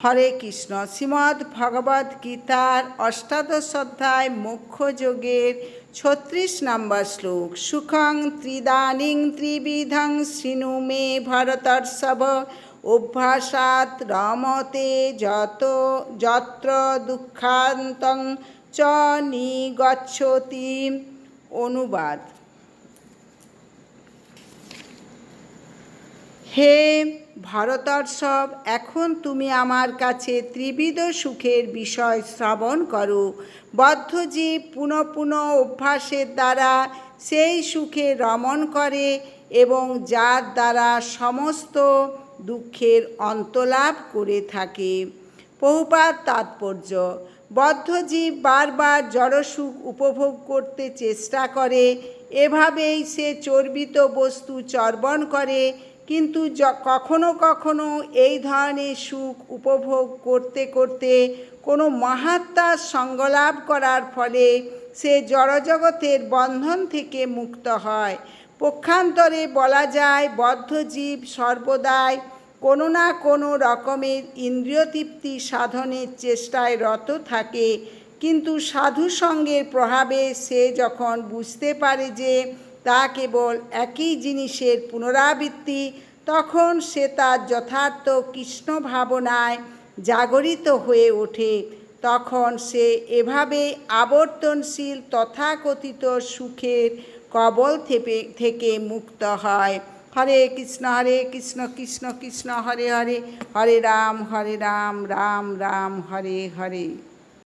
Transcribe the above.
হরে কৃষ্ণ। শ্রীমদ্ ভগবদ্ গীতার অষ্টাদশ অধ্যায় মোক্ষ যোগের ৩৬ নম্বর শ্লোক। সুখং ত্রিদানিং ত্রিবিধং শৃণু মে ভরতর্ষভ অভ্যাসাৎ রমতে যত্র দুঃখান্তং চ নিগচ্ছতি। অনুবাদ। হে ভরতর্ষভ, এখন তুমি আমার কাছে ত্রিবিধ সুখের বিষয় শ্রবণ করো। বদ্ধজীব পুনঃ পুনঃ অভ্যাসের দ্বারা সেই সুখে রমণ করে এবং যার দ্বারা সমস্ত দুঃখের অন্তলাভ করে থাকে। প্রভুপাদ তাৎপর্য: বদ্ধজীব বারবার জড়সুখ উপভোগ করতে চেষ্টা করে। এভাবেই সে চর্বিত বস্তু চর্বণ করে, কিন্তু কখনো কখনো এই ধরনের সুখ উপভোগ করতে করতে কোনো মহাত্মার সঙ্গলাভ করার ফলে সে জড়জগতের বন্ধন থেকে মুক্ত হয়। পক্ষান্তরে বলা যায়, বদ্ধজীব সর্বদাই কোনো না কোনো রকমের ইন্দ্রিয় তৃপ্তি সাধনের চেষ্টায় রত থাকে, কিন্তু সাধু সঙ্গের প্রভাবে সে যখন বুঝতে পারে যে তা কেবল একই জিনিসের পুনরাবৃত্তি, তখন সে তার যথার্থ কৃষ্ণ ভাবনায় জাগরিত হয়ে ওঠে। তখন সে এভাবে আবর্তনশীল তথাকথিত সুখের কবল থেকে মুক্ত হয়। হরে কৃষ্ণ কৃষ্ণ কৃষ্ণ হরে হরে, হরে রাম রাম রাম হরে হরে।